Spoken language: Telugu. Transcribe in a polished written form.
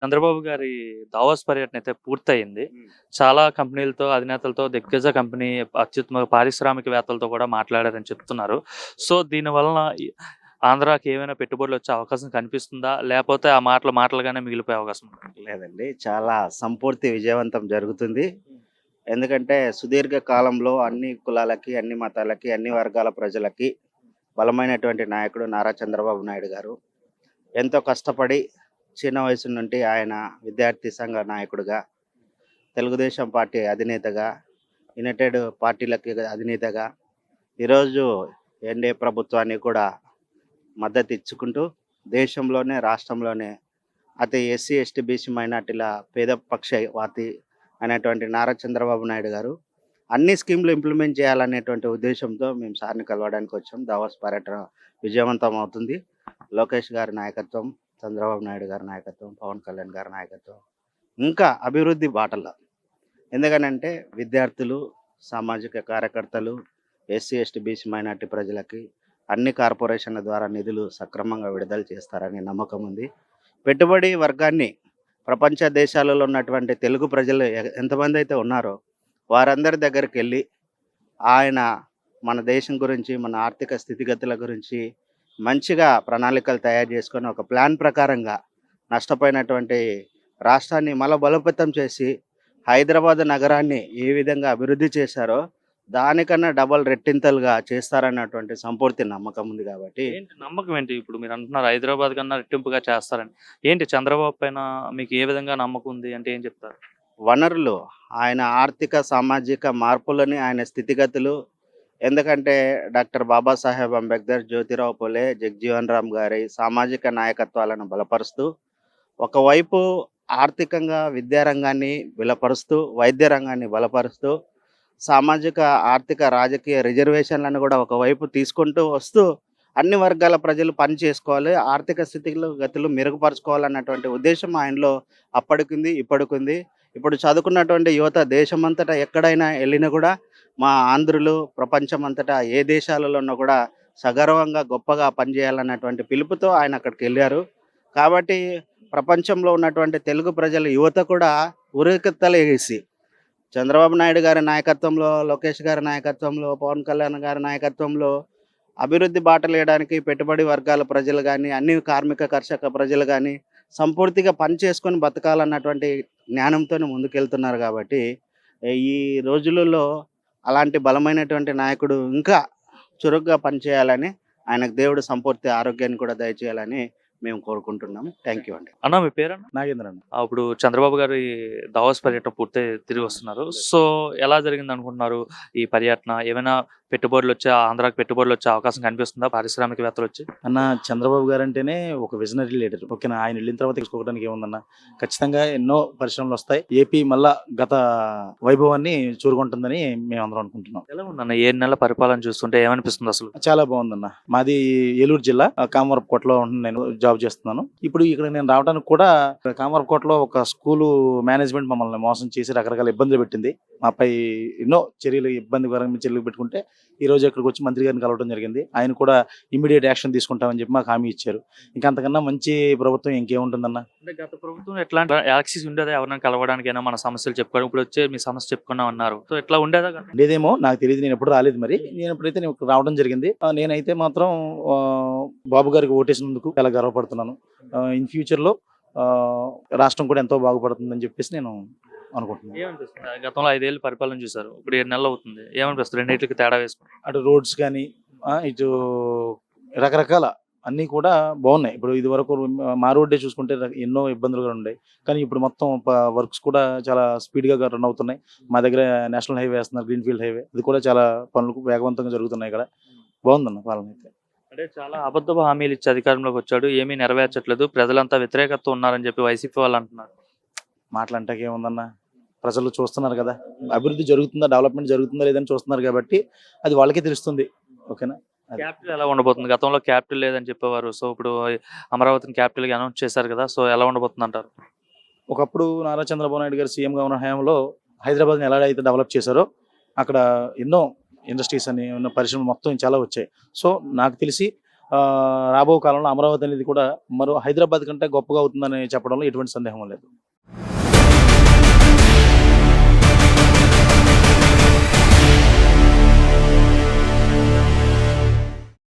చంద్రబాబు గారి దావోస్ పర్యటన అయితే పూర్తయింది. హ్మ్. చాలా కంపెనీలతో, అధినేతలతో, దిగ్గజ కంపెనీ అత్యుత్తమ పారిశ్రామికవేత్తలతో కూడా మాట్లాడారని చెప్తున్నారు. సో, దీని వలన ఆంధ్రాకి ఏమైనా పెట్టుబడులొచ్చే అవకాశం కనిపిస్తుందా? లేపోతే ఆ మాటలు మాటలుగానే మిగిలిపోయే అవకాశం ఉందా? లేదండి. చాలా సంపూర్తి విజయవంతం జరుగుతుంది. ఎందుకంటే సుదీర్ఘ కాలంలో అన్ని కులాలకి, అన్ని మతాలకి, అన్ని వర్గాల ప్రజలకి బలమైనటువంటి నాయకుడు నారా చంద్రబాబు నాయుడు గారు. ఎంతో కష్టపడి చిన్న వయసు నుండి ఆయన విద్యార్థి సంఘ నాయకుడిగా, తెలుగుదేశం పార్టీ అధినేతగా, యునైటెడ్ పార్టీలకి అధినేతగా, ఈరోజు ఎన్‌డీఏ ప్రభుత్వాన్ని కూడా మద్దతు ఇచ్చుకుంటూ దేశంలోనే, రాష్ట్రంలోనే అతి ఎస్సీ, ఎస్టీ, బీసీ మైనార్టీల పేద పక్షవాతి అయినటువంటి నారా చంద్రబాబు నాయుడు గారు అన్ని స్కీమ్‌లు ఇంప్లిమెంట్ చేయాలనేటువంటి ఉద్దేశంతో మేము సార్‌ని కలవడానికి వచ్చాం. దావోస్ పర్యటన విజయవంతం అవుతుంది. లోకేష్ గారి నాయకత్వం, చంద్రబాబు నాయుడు గారి నాయకత్వం, పవన్ కళ్యాణ్ గారి నాయకత్వం ఇంకా అభివృద్ధి బాటలో. ఎందుకనంటే విద్యార్థులు, సామాజిక కార్యకర్తలు, ఎస్సీ, ఎస్టీ, బీసీ మైనార్టీ ప్రజలకి అన్ని కార్పొరేషన్ల ద్వారా నిధులు సక్రమంగా విడుదల చేస్తారని నమ్మకం ఉంది. పెట్టుబడి వర్గాన్ని ప్రపంచ దేశాలలో ఉన్నటువంటి తెలుగు ప్రజలు ఎంతమంది అయితే ఉన్నారో వారందరి దగ్గరికెళ్ళి ఆయన మన దేశం గురించి, మన ఆర్థిక స్థితిగతుల గురించి మంచిగా ప్రణాళికలు తయారు చేసుకొని ఒక ప్లాన్ ప్రకారంగా నష్టపోయినటువంటి రాష్ట్రాన్ని మళ్ళా బలోపేతం చేసి హైదరాబాద్ నగరాన్ని ఏ విధంగా అభివృద్ధి చేశారో దానికన్నా డబల్ రెట్టింతలుగా చేస్తారన్నటువంటి సంపూర్తి నమ్మకం ఉంది కాబట్టి ఏంటి నమ్మకం ఏంటి? ఇప్పుడు మీరు అంటున్నారు హైదరాబాద్ కన్నా రెట్టింపుగా చేస్తారని. ఏంటి చంద్రబాబు పైన మీకు ఏ విధంగా నమ్మకం ఉంది అంటే ఏం చెప్తారు? వనరులు, ఆయన ఆర్థిక, సామాజిక మార్పులని, ఆయన స్థితిగతులు ఎందుకంటే డాక్టర్ బాబాసాహెబ్ అంబేద్కర్, జ్యోతిరావు పూలే, జగజీవన్ రామ్ గారి సామాజిక నాయకత్వాలను బలపరుస్తూ, ఒకవైపు ఆర్థికంగా విద్యా రంగాన్ని బలపరుస్తూ, వైద్య రంగాన్ని బలపరుస్తూ, సామాజిక, ఆర్థిక, రాజకీయ రిజర్వేషన్లను కూడా ఒకవైపు తీసుకుంటూ వస్తూ, అన్ని వర్గాల ప్రజలు పని చేసుకోవాలి, ఆర్థిక స్థితిలో గతులు మెరుగుపరుచుకోవాలన్నటువంటి ఉద్దేశం ఆయనలో అప్పటికుంది, ఇప్పటికుంది. ఇప్పుడు చదువుకున్నటువంటి యువత దేశమంతటా ఎక్కడైనా వెళ్ళినా కూడా మా ఆంధ్రులు ప్రపంచమంతటా ఏ దేశాలలో ఉన్నా కూడా సగర్వంగా గొప్పగా పనిచేయాలన్నటువంటి పిలుపుతో ఆయన అక్కడికి వెళ్ళారు. కాబట్టి ప్రపంచంలో ఉన్నటువంటి తెలుగు ప్రజల యువత కూడా ఉరేకెత్తలేసి చంద్రబాబు నాయుడు గారి నాయకత్వంలో, లోకేష్ గారి నాయకత్వంలో, పవన్ కళ్యాణ్ గారి నాయకత్వంలో అభివృద్ధి బాటలేయడానికి పెట్టుబడి వర్గాల ప్రజలు గానీ, అన్ని కార్మిక, కర్షక ప్రజలు గానీ సంపూర్తిగా పని చేసుకొని బతకాలన్నటువంటి జ్ఞానంతోని ముందుకెళ్తున్నారు గాబట్టి, ఈ రోజులలో అలాంటి బలమైనటువంటి నాయకుడు ఇంకా చురుగ్గా పనిచేయాలని, ఆయనకు దేవుడు సంపూర్తి ఆరోగ్యాన్ని కూడా దయచేయాలని మేము కోరుకుంటున్నాము. థ్యాంక్ యూ అండి. అన్న మీ పేరన్న? నాగేంద్ర అండి. ఇప్పుడు చంద్రబాబు గారి దావోస్ పర్యటన పూర్తయి తిరిగి వస్తున్నారు. సో, ఎలా జరిగిందనుకుంటున్నారు ఈ పర్యటన? ఏమైనా ఆంధ్రాకి పెట్టుబడులొచ్చే అవకాశం కనిపిస్తుందా పారిశ్రామికవేత్తలొచ్చి? అన్న చంద్రబాబు గారంటేనే ఒక విజనరీ లీడర్. ఓకేనా, ఆయన వెళ్ళిన తర్వాత తీసుకోవడానికి ఏముందన్న, ఖచ్చితంగా ఎన్నో పరిశ్రమలు వస్తాయి. ఏపీ మళ్ళా గత వైభవాన్ని చూరుకుంటుందని మేము అందరం అనుకుంటున్నాం. ఎలా ఉందన్న 7 నెలల పరిపాలన చూస్తుంటే ఏమనిపిస్తుంది అసలు? చాలా బాగుందన్న. మాది ఏలూరు జిల్లా కామవరపుకోటలో నేను జాబ్ చేస్తున్నాను. ఇప్పుడు ఇక్కడ నేను రావడానికి కూడా కామవరపుకోటలో ఒక స్కూలు మేనేజ్మెంట్ మమ్మల్ని మోసం చేసి రకరకాల ఇబ్బందులు పెట్టింది. మాపై ఎన్నో ఇబ్బందికరమైన చర్యలు పెట్టుకుంటే ఈ రోజు ఇక్కడికి వచ్చి మంత్రి గారిని కలవడం జరిగింది. ఆయన కూడా ఇమ్మీడియట్ యాక్షన్ తీసుకుంటామని చెప్పి మాకు హామీ ఇచ్చారు. ఇంకా అంతకన్నా మంచి ప్రభుత్వం ఇంకేముంటుందన్న. అంటే గత ప్రభుత్వం ఎట్లాంటి యాక్సెస్ ఉండేదా ఎవరైనా కలవడానికైనా మన సమస్యలు చెప్పుకోవడం? ఇప్పుడు వచ్చే మీ సమస్య చెప్పుకున్నాం అన్నారు. సో, ఎట్లా ఉండేదా? ఉండేదేమో నాకు తెలియదు, నేను ఎప్పుడు రాలేదు. మరి నేను ఎప్పుడైతే నేను ఇక్కడ రావడం జరిగింది, నేనైతే మాత్రం బాబు గారికి ఓటేసినందుకు చాలా గర్వపడుతున్నాను. ఇన్ ఫ్యూచర్లో రాష్ట్రం కూడా ఎంతో బాగుపడుతుందని చెప్పేసి నేను అనుకుంటున్నాను. ఏమనిపిస్తుంది? గతంలో 5 ఏళ్ళు పరిపాలన చూసారు. ఇప్పుడు 7 నెలలు అవుతుంది. ఏమనిపిస్తుంది రెండింటికి తేడా వేసుకుంటారు? అటు రోడ్స్ కానీ ఇటు రకరకాల అన్నీ కూడా బాగున్నాయి. ఇప్పుడు ఇది వరకు మా రోడ్డే చూసుకుంటే ఎన్నో ఇబ్బందులు కూడా ఉన్నాయి. కానీ ఇప్పుడు మొత్తం వర్క్స్ కూడా చాలా స్పీడ్గా రన్ అవుతున్నాయి. మా దగ్గర నేషనల్ హైవే వేస్తున్నారు, గ్రీన్ఫీల్డ్ హైవే. అది కూడా చాలా పనులు వేగవంతంగా జరుగుతున్నాయి. ఇక్కడ బాగుందన్న పాలన అయితే. అంటే చాలా అబద్ధపు హామీలు ఇచ్చి అధికారంలోకి వచ్చాడు, ఏమీ నెరవేర్చట్లేదు, ప్రజలంతా వ్యతిరేకత ఉన్నారని చెప్పి వైసీపీ వాళ్ళు అంటున్నారు. మాటలంటాకే ఏముందన్న, ప్రజలు చూస్తున్నారు కదా, అభివృద్ధి జరుగుతుందా, డెవలప్మెంట్ జరుగుతుందా లేదని చూస్తున్నారు కాబట్టి అది వాళ్ళకే తెలుస్తుంది. ఓకేనా. క్యాపిటల్ ఎలా ఉండబోతుంది? గతంలో క్యాపిటల్ లేదని చెప్పేవారు. సో, ఇప్పుడు అమరావతిని క్యాపిటల్గా అనౌన్స్ చేశారు కదా. సో, ఎలా ఉండబోతుంది అంటారు? ఒకప్పుడు నారా చంద్రబాబు నాయుడు గారు సీఎంగా ఉన్న హయాంలో హైదరాబాద్ని ఎలా అయితే డెవలప్ చేశారో అక్కడ ఎన్నో ఇండస్ట్రీస్ అని ఉన్న పరిశ్రమలు మొత్తం చాలా వచ్చాయి. సో నాకు తెలిసి రాబో కాలంలో అమరావతి అనేది కూడా మరో హైదరాబాద్ కంటే గొప్పగా అవుతుందని చెప్పడంలో ఎటువంటి సందేహం లేదు.